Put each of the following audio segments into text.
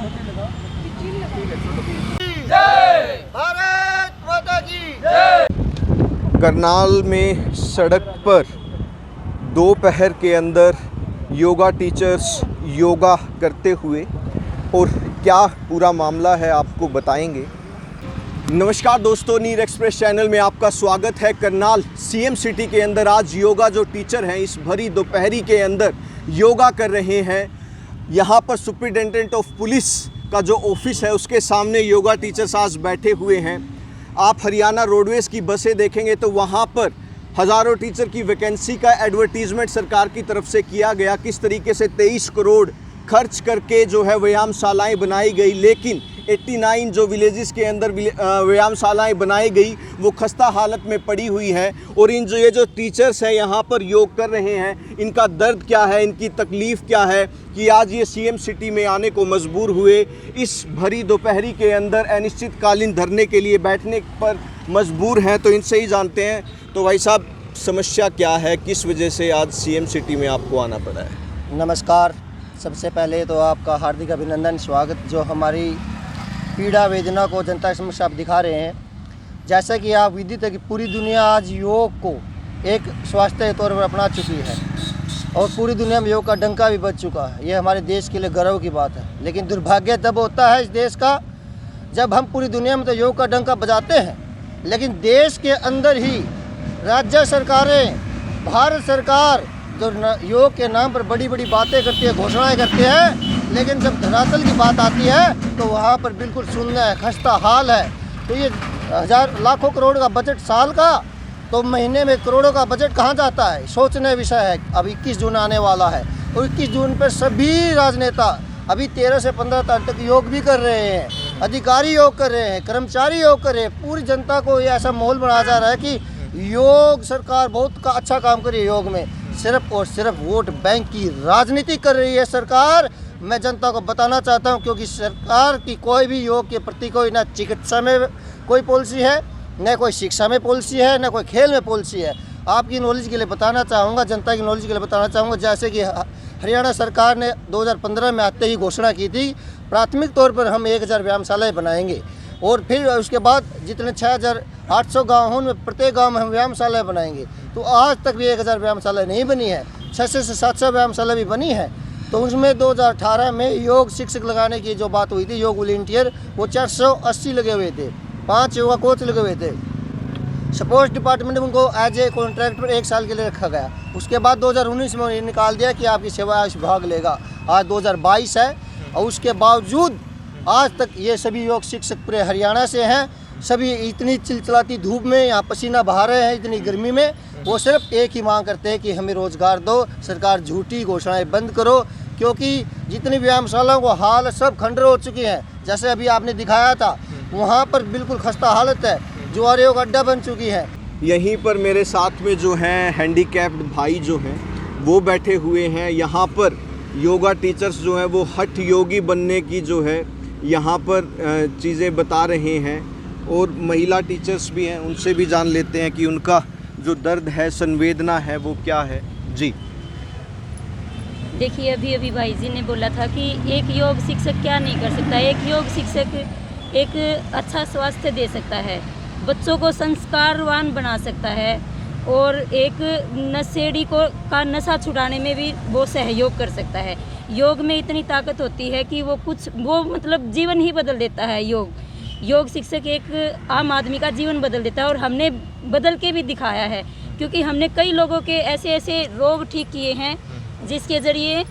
जय भारत माता की जय। करनाल में सड़क पर दोपहर के अंदर योगा टीचर्स योगा करते हुए, और क्या पूरा मामला है आपको बताएंगे। नमस्कार दोस्तों, नीर एक्सप्रेस चैनल में आपका स्वागत है। करनाल सीएम सिटी के अंदर आज योगा जो टीचर हैं इस भरी दोपहरी के अंदर योगा कर रहे हैं। यहाँ पर सुपरिटेंडेंट ऑफ पुलिस का जो ऑफिस है उसके सामने योगा टीचर्स आज बैठे हुए हैं। आप हरियाणा रोडवेज़ की बसें देखेंगे तो वहाँ पर हज़ारों टीचर की वैकेंसी का एडवर्टीज़मेंट सरकार की तरफ से किया गया। किस तरीके से 23 करोड़ खर्च करके जो है व्यायामशालाएँ बनाई गई, लेकिन 89 जो विलेजेस के अंदर व्यायामशालाएँ बनाई गई वो खस्ता हालत में पड़ी हुई है। और ये जो टीचर्स हैं यहाँ पर योग कर रहे हैं, इनका दर्द क्या है, इनकी तकलीफ़ क्या है कि आज ये सीएम सिटी में आने को मजबूर हुए। इस भरी दोपहरी के अंदर अनिश्चितकालीन धरने के लिए बैठने पर मजबूर हैं, तो इनसे ही जानते हैं। तो भाई साहब, समस्या क्या है, किस वजह से आज सीएम सिटी में आपको आना पड़ा है? नमस्कार। सबसे पहले तो आपका हार्दिक अभिनंदन, स्वागत। जो हमारी पीड़ा वेदना को जनता के समक्ष आप दिखा रहे हैं। जैसा कि आप विदित है कि पूरी दुनिया आज योग को एक स्वास्थ्य के तौर पर अपना चुकी है और पूरी दुनिया में योग का डंका भी बज चुका है। ये हमारे देश के लिए गर्व की बात है। लेकिन दुर्भाग्य तब होता है इस देश का जब हम पूरी दुनिया में तो योग का डंका बजाते हैं, लेकिन देश के अंदर ही राज्य सरकारें, भारत सरकार जो योग के नाम पर बड़ी बड़ी बातें करती है, घोषणाएं करती है, लेकिन जब धरातल की बात आती है तो वहाँ पर बिल्कुल शून्य है, खस्ता हाल है। तो ये लाखों करोड़ का बजट साल का, तो महीने में करोड़ों का बजट कहाँ जाता है, सोचने विषय है। अब 21 जून आने वाला है और 21 जून पर सभी राजनेता अभी 13 से 15 तारीख तक योग भी कर रहे हैं, अधिकारी योग कर रहे हैं, कर्मचारी योग कर रहे हैं। पूरी जनता को ये ऐसा माहौल बनाया जा रहा है कि योग सरकार बहुत का अच्छा काम कर रही है। योग में सिर्फ और सिर्फ वोट बैंक की राजनीति कर रही है सरकार। मैं जनता को बताना चाहता हूं, क्योंकि सरकार की कोई भी योग के प्रति कोई ना चिकित्सा में कोई पॉलिसी है, न कोई शिक्षा में पॉलिसी है, न कोई खेल में पॉलिसी है। आपकी नॉलेज के लिए बताना चाहूँगा, जनता की नॉलेज के लिए बताना चाहूँगा, जैसे कि हरियाणा सरकार ने 2015 में आते ही घोषणा की थी प्राथमिक तौर पर हम 1000 व्यायामशालाएँ बनाएंगे, और फिर उसके बाद जितने 6800 गाँव हों में प्रत्येक गाँव में हम व्यायामशालाएँ बनाएंगे। तो आज तक भी 1000 व्यायामशाला नहीं बनी है, 600 से 700 व्यायामशाला भी बनी है। तो उसमें 2018 में योग शिक्षक लगाने की जो बात हुई थी, योग वॉलंटियर, वो 480 लगे हुए थे, 5 योगा कोच लगे हुए थे। स्पोर्ट्स डिपार्टमेंट में उनको एज ए कॉन्ट्रैक्ट पर 1 साल के लिए रखा गया। उसके बाद 2019 में उन्हें निकाल दिया कि आपकी सेवा विभाग लेगा। आज 2022 है और उसके बावजूद आज तक ये सभी योग शिक्षक पूरे हरियाणा से हैं। सभी इतनी चिलचिलाती धूप में यहाँ पसीना बहा रहे हैं, इतनी गर्मी में, वो सिर्फ एक ही मांग करते हैं कि हमें रोज़गार दो। सरकार झूठी घोषणाएं बंद करो, क्योंकि जितनी व्यायामशालाओं को हाल सब खंडर हो चुकी हैं। जैसे अभी आपने दिखाया था, वहाँ पर बिल्कुल खस्ता हालत है, जुआरियों का अड्डा बन चुकी है। यहीं पर मेरे साथ में जो हैं हैंडीकैप्ड भाई जो हैं वो बैठे हुए हैं। यहाँ पर योगा टीचर्स जो हैं वो हठ योगी बनने की जो है यहाँ पर चीज़ें बता रहे हैं, और महिला टीचर्स भी हैं, उनसे भी जान लेते हैं कि उनका जो दर्द है, संवेदना है, वो क्या है। जी देखिए, अभी भाई जी ने बोला था कि एक योग शिक्षक क्या नहीं कर सकता। एक योग शिक्षक एक अच्छा स्वास्थ्य दे सकता है, बच्चों को संस्कारवान बना सकता है, और एक नशेड़ी का नशा छुड़ाने में भी वो सहयोग कर सकता है। योग में इतनी ताकत होती है कि वो मतलब जीवन ही बदल देता है। योग शिक्षक एक आम आदमी का जीवन बदल देता है, और हमने बदल के भी दिखाया है, क्योंकि हमने कई लोगों के ऐसे रोग ठीक किए हैं जिसके ज़रिए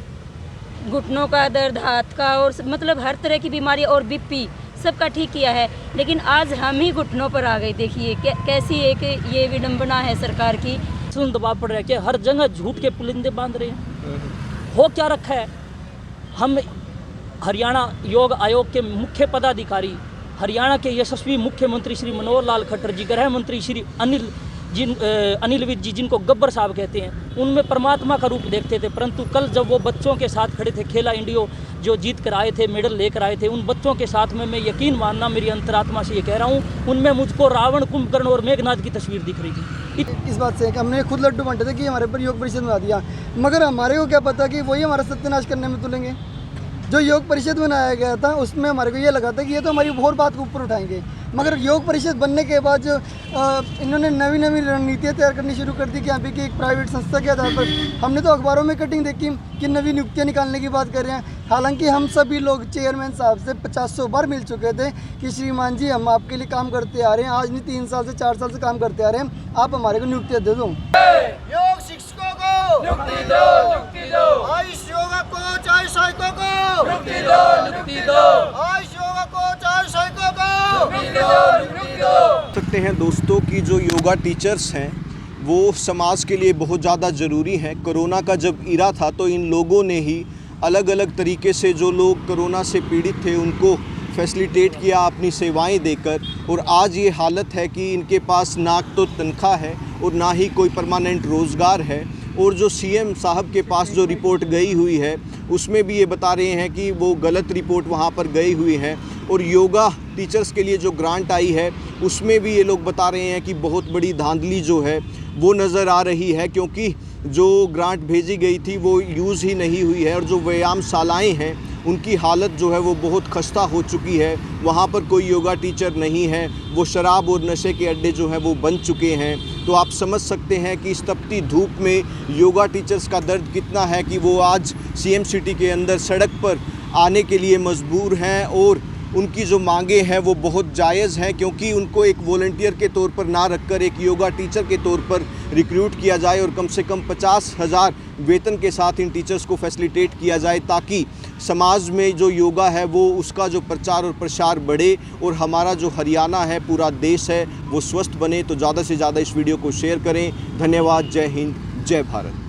घुटनों का दर्द, हाथ का, और मतलब हर तरह की बीमारी और बीपी सबका ठीक किया है। लेकिन आज हम ही घुटनों पर आ गए। देखिए कैसी एक ये विडंबना है सरकार की। सुन दबाव पड़ रहा है कि हर जगह झूठ के पुलिंदे बांध रहे हैं। हो क्या रखा है? हम हरियाणा योग आयोग के मुख्य पदाधिकारी, हरियाणा के यशस्वी मुख्यमंत्री श्री मनोहर लाल खट्टर जी, गृह मंत्री श्री अनिल विज जी, जिनको गब्बर साहब कहते हैं, उनमें परमात्मा का रूप देखते थे। परंतु कल जब वो बच्चों के साथ खड़े थे, खेला इंडियो जो जीत कर आए थे, मेडल लेकर आए थे, उन बच्चों के साथ में मैं यकीन मानना, मेरी अंतरात्मा से ये कह रहा हूँ, उनमें मुझको रावण, कुंभकर्ण और मेघनाद की तस्वीर दिख रही थी। इस बात से कि हमने खुद लड्डू बांटे थे कि हमारे पर योग परिषद में आ दिया, मगर हमारे को क्या पता कि वही हमारा सत्यानाश करने में तुलेंगे। जो योग परिषद बनाया गया था उसमें हमारे को ये लगा था कि ये तो हमारी बहुत बात को ऊपर उठाएंगे, मगर योग परिषद बनने के बाद जो इन्होंने नवी नवी रणनीतियाँ तैयार करनी शुरू कर दी कि यहाँ पे कि एक प्राइवेट संस्था के आधार पर हमने तो अखबारों में कटिंग देखी कि नवी नियुक्तियाँ निकालने की बात कर रहे हैं। हालांकि हम सभी लोग चेयरमैन साहब से 50 बार मिल चुके थे कि श्रीमान जी हम आपके लिए काम करते आ रहे हैं, आज नहीं 3 साल से 4 साल से काम करते आ रहे हैं, आप हमारे को नियुक्तियाँ दे दो। योग शिक्षकों को नियुक्ति दो, नियुक्ति दो। आयुष योगा कोच आयुष सहायकों को नियुक्ति दो, नियुक्ति दो। आयुष योगा कोच आयुष सहायकों को नियुक्ति दो, नियुक्ति दो। सकते हैं दोस्तों कि जो योगा टीचर्स हैं वो समाज के लिए बहुत ज़्यादा ज़रूरी हैं। कोरोना का जब इरा था तो इन लोगों ने ही अलग अलग तरीके से जो लोग कोरोना से पीड़ित थे उनको फैसिलिटेट किया अपनी सेवाएं देकर, और आज ये हालत है कि इनके पास ना तो तनख्वाह है और ना ही कोई परमानेंट रोज़गार है। और जो सीएम साहब के पास जो रिपोर्ट गई हुई है उसमें भी ये बता रहे हैं कि वो गलत रिपोर्ट वहाँ पर गई हुई है, और योगा टीचर्स के लिए जो ग्रांट आई है उसमें भी ये लोग बता रहे हैं कि बहुत बड़ी धांधली जो है वो नज़र आ रही है, क्योंकि जो ग्रांट भेजी गई थी वो यूज़ ही नहीं हुई है। और जो व्यायामशालाएँ हैं उनकी हालत जो है वो बहुत खस्ता हो चुकी है, वहाँ पर कोई योगा टीचर नहीं है, वो शराब और नशे के अड्डे जो हैं वो बन चुके हैं। तो आप समझ सकते हैं कि इस तपती धूप में योगा टीचर्स का दर्द कितना है कि वो आज सीएम सिटी के अंदर सड़क पर आने के लिए मजबूर हैं, और उनकी जो मांगे हैं वो बहुत जायज़ हैं, क्योंकि उनको एक वॉलंटियर के तौर पर ना रखकर एक योगा टीचर के तौर पर रिक्रूट किया जाए और कम से कम 50,000 वेतन के साथ इन टीचर्स को फैसिलिटेट किया जाए, ताकि समाज में जो योगा है वो उसका जो प्रचार और प्रसार बढ़े और हमारा जो हरियाणा है, पूरा देश है, वो स्वस्थ बने। तो ज़्यादा से ज़्यादा इस वीडियो को शेयर करें। धन्यवाद। जय हिंद, जय भारत।